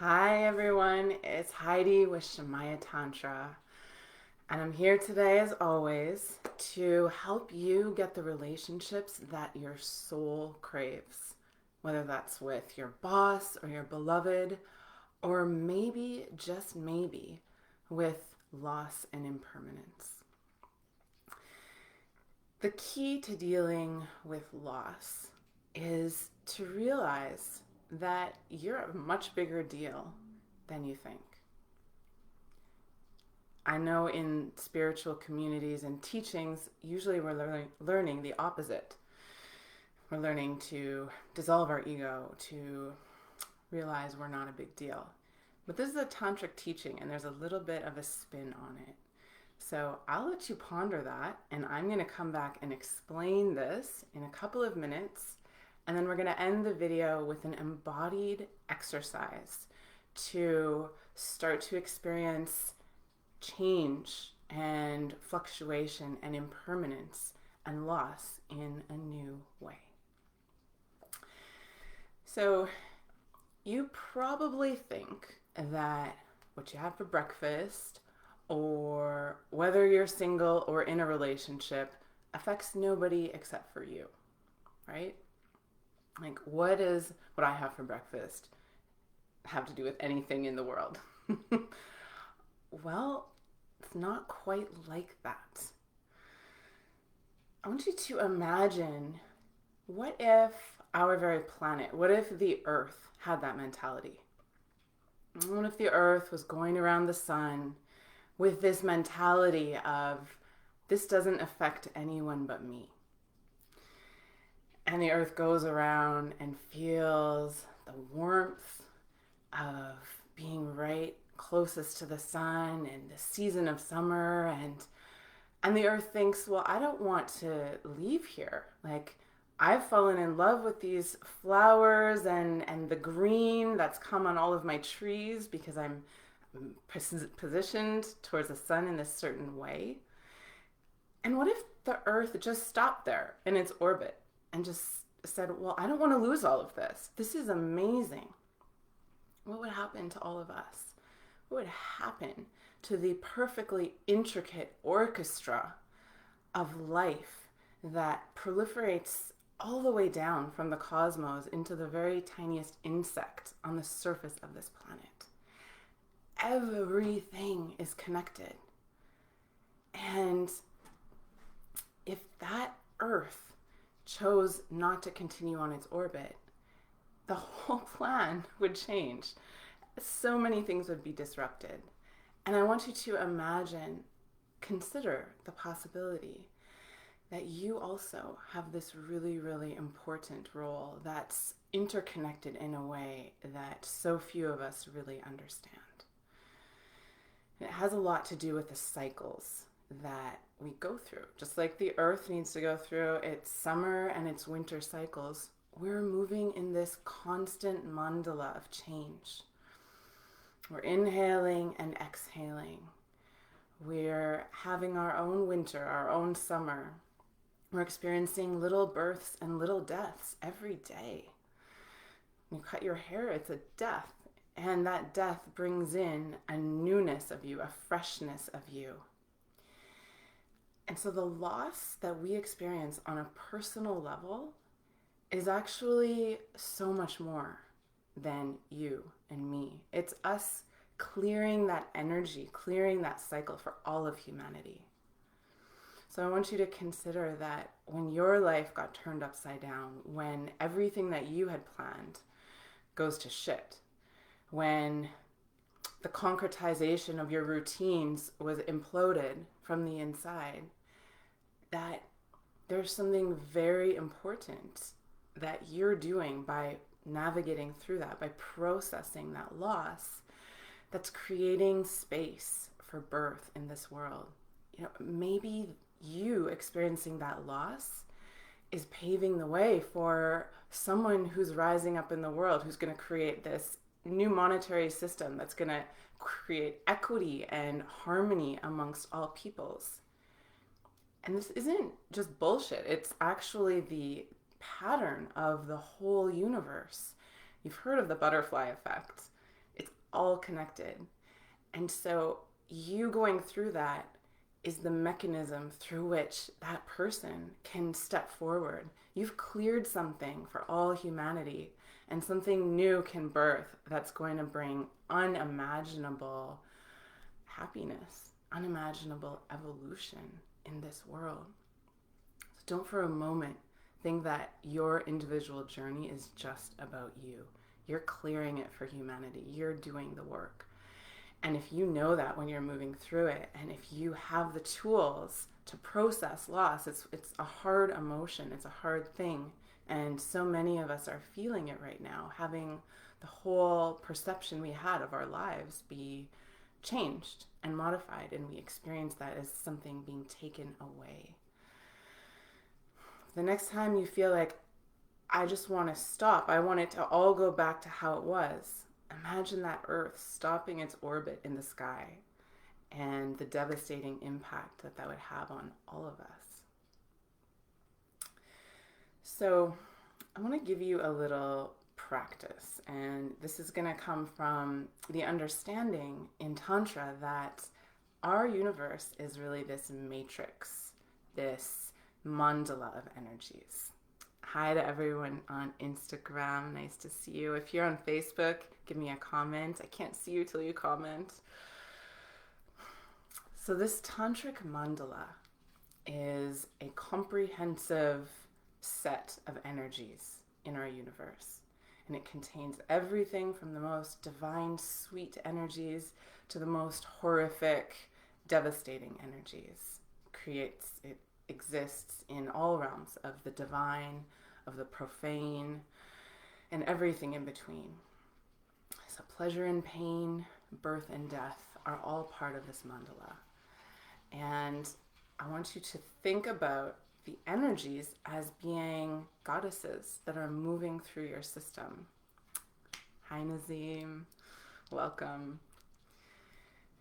Hi everyone, it's Heidi with Shemaya Tantra, and I'm here today as always to help you get the relationships that your soul craves, whether that's with your boss or your beloved, or maybe, just maybe, with loss and impermanence. The key to dealing with loss is to realize that you're a much bigger deal than you think. I know in spiritual communities and teachings, usually we're learning the opposite. We're learning to dissolve our ego, to realize we're not a big deal. But this is a tantric teaching, and there's a little bit of a spin on it. So I'll let you ponder that, and I'm going to come back and explain this in a couple of minutes, and then we're going to end the video with an embodied exercise to start to experience change and fluctuation and impermanence and loss in a new way. So you probably think that what you have for breakfast or whether you're single or in a relationship affects nobody except for you, right? Like, what does what I have for breakfast have to do with anything in the world? Well, it's not quite like that. I want you to imagine, what if our very planet, what if the earth had that mentality? What if the earth was going around the sun with this mentality of, this doesn't affect anyone but me? And the earth goes around and feels the warmth of being right closest to the sun and the season of summer, and the earth thinks, well, I don't want to leave here. Like, I've fallen in love with these flowers and the green that's come on all of my trees because I'm positioned towards the sun in this certain way. And what if the earth just stopped there in its orbit and just said, well, I don't want to lose all of this. This is amazing. What would happen to all of us? What would happen to the perfectly intricate orchestra of life that proliferates all the way down from the cosmos into the very tiniest insect on the surface of this planet? Everything is connected. And if that Earth chose not to continue on its orbit, the whole plan would change. So many things would be disrupted. And I want you to imagine, consider the possibility that you also have this really, really important role that's interconnected in a way that so few of us really understand. It has a lot to do with the cycles that we go through. Just like the earth needs to go through its summer and its winter cycles, we're moving in this constant mandala of change. We're inhaling and exhaling. We're having our own winter, our own summer. We're experiencing little births and little deaths every day. You cut your hair, it's a death. And that death brings in a newness of you, a freshness of you. And so the loss that we experience on a personal level is actually so much more than you and me. It's us clearing that energy, clearing that cycle for all of humanity. So I want you to consider that when your life got turned upside down, when everything that you had planned goes to shit, when the concretization of your routines was imploded from the inside, that there's something very important that you're doing by navigating through that, by processing that loss, that's creating space for birth in this world. You know, maybe you experiencing that loss is paving the way for someone who's rising up in the world, who's going to create this new monetary system that's going to create equity and harmony amongst all peoples. And this isn't just bullshit. It's actually the pattern of the whole universe. You've heard of the butterfly effect. It's all connected. And so you going through that is the mechanism through which that person can step forward. You've cleared something for all humanity, and something new can birth that's going to bring unimaginable happiness, unimaginable evolution in this world. So don't for a moment think that your individual journey is just about you. You're clearing it for humanity. You're doing the work. And if you know that when you're moving through it, and if you have the tools to process loss, it's a hard emotion, it's a hard thing. And so many of us are feeling it right now, having the whole perception we had of our lives be changed and modified, and we experience that as something being taken away. The next time you feel like, I just want to stop, I want it to all go back to how it was, imagine that Earth stopping its orbit in the sky and the devastating impact that that would have on all of us. So I want to give you a little practice, and this is going to come from the understanding in Tantra that our universe is really this matrix, this mandala of energies. Hi to everyone on Instagram. Nice to see you. If you're on Facebook, give me a comment. I can't see you till you comment. So this tantric mandala is a comprehensive set of energies in our universe. And it contains everything from the most divine, sweet energies to the most horrific, devastating energies. It exists in all realms of the divine, of the profane, and everything in between. So pleasure and pain, birth and death are all part of this mandala. And I want you to think about the energies as being goddesses that are moving through your system. Hi Nazim, welcome.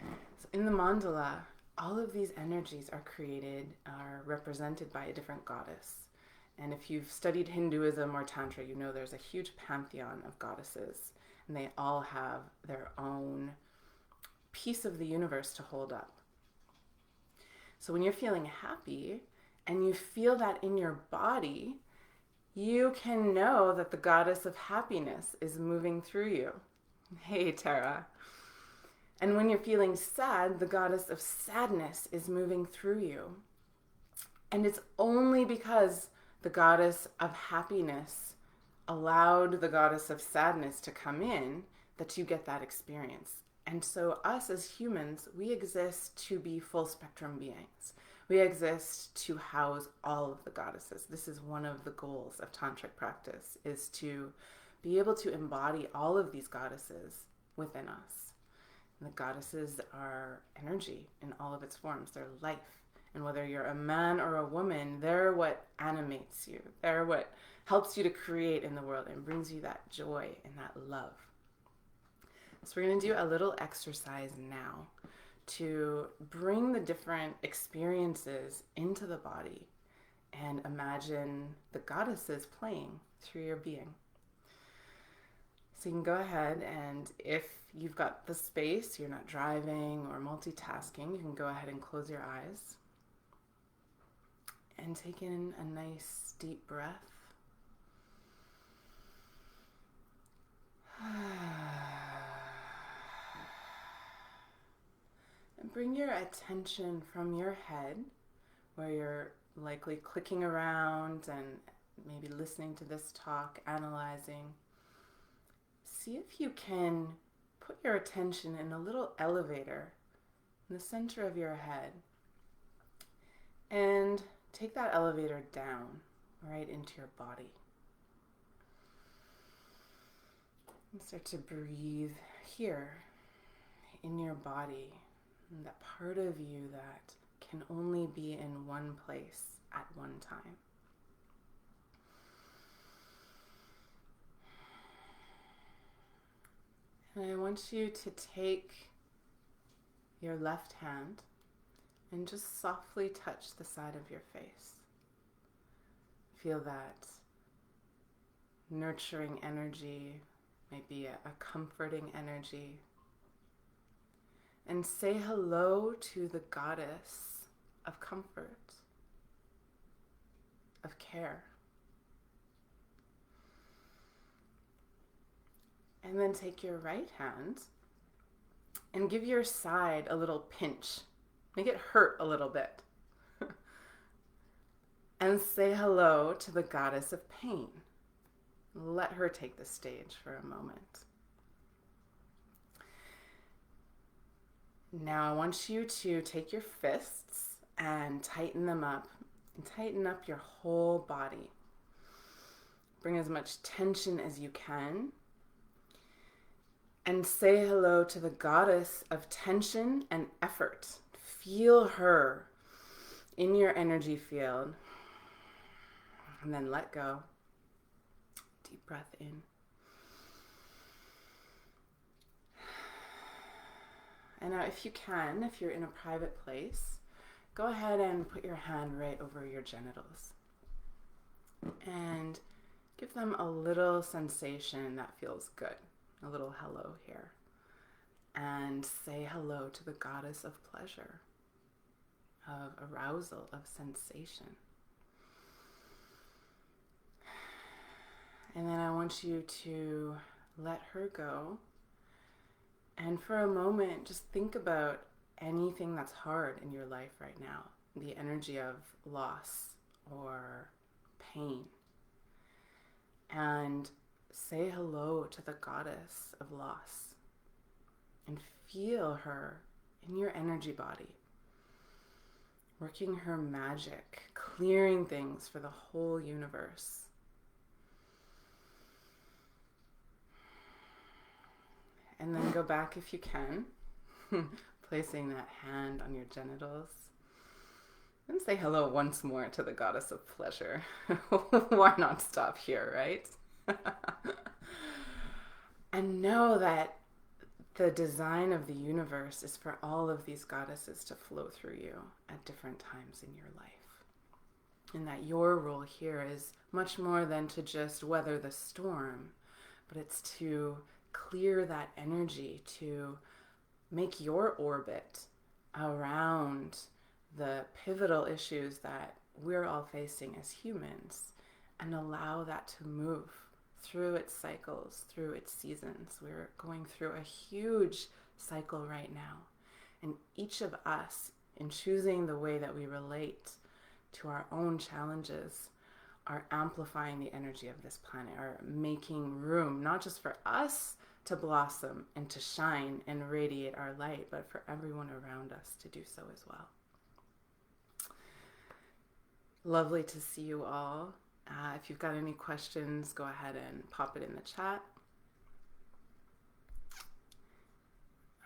So in the mandala, all of these energies are represented by a different goddess. And if you've studied Hinduism or Tantra, you know there's a huge pantheon of goddesses, and they all have their own piece of the universe to hold up. So when you're feeling happy and you feel that in your body, you can know that the goddess of happiness is moving through you. Hey, Tara. And when you're feeling sad, the goddess of sadness is moving through you. And it's only because the goddess of happiness allowed the goddess of sadness to come in that you get that experience. And so us as humans, we exist to be full spectrum beings. We exist to house all of the goddesses. This is one of the goals of tantric practice, is to be able to embody all of these goddesses within us. And the goddesses are energy in all of its forms. They're life. And whether you're a man or a woman, they're what animates you. They're what helps you to create in the world and brings you that joy and that love. So we're going to do a little exercise now to bring the different experiences into the body and imagine the goddesses playing through your being. So you can go ahead, and if you've got the space, you're not driving or multitasking, you can go ahead and close your eyes and take in a nice deep breath. And bring your attention from your head, where you're likely clicking around and maybe listening to this talk, analyzing. See if you can put your attention in a little elevator in the center of your head and take that elevator down right into your body. And start to breathe here in your body, in that part of you that can only be in one place at one time. And I want you to take your left hand and just softly touch the side of your face. Feel that nurturing energy might be a comforting energy. And say hello to the goddess of comfort, of care. And then take your right hand and give your side a little pinch. Make it hurt a little bit. And say hello to the goddess of pain. Let her take the stage for a moment. Now I want you to take your fists and tighten them up. And tighten up your whole body. Bring as much tension as you can. And say hello to the goddess of tension and effort. Feel her in your energy field. And then let go. Deep breath in. And now if you can, if you're in a private place, go ahead and put your hand right over your genitals. And give them a little sensation that feels good. A little hello here. And say hello to the goddess of pleasure, of arousal, of sensation. And then I want you to let her go. And for a moment, just think about anything that's hard in your life right now. The energy of loss or pain. And say hello to the goddess of loss. And feel her in your energy body. Working her magic, clearing things for the whole universe. And then go back if you can, placing that hand on your genitals. And say hello once more to the goddess of pleasure. Why not stop here, right? And know that the design of the universe is for all of these goddesses to flow through you at different times in your life. And that your role here is much more than to just weather the storm, but it's to clear that energy, to make your orbit around the pivotal issues that we're all facing as humans and allow that to move through its cycles, through its seasons. We're going through a huge cycle right now. And each of us, in choosing the way that we relate to our own challenges, are amplifying the energy of this planet, are making room, not just for us to blossom and to shine and radiate our light, but for everyone around us to do so as well. Lovely to see you all. If you've got any questions, go ahead and pop it in the chat.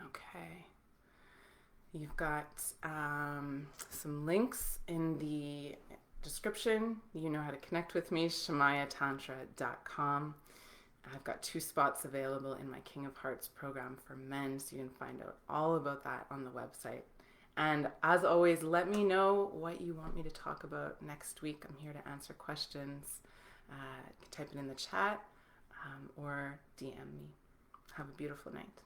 Okay. You've got some links in the description. You know how to connect with me, shamayatantra.com. I've got 2 spots available in my King of Hearts program for men, so you can find out all about that on the website. And as always, let me know what you want me to talk about next week. I'm here to answer questions. Type it in the chat or DM me. Have a beautiful night.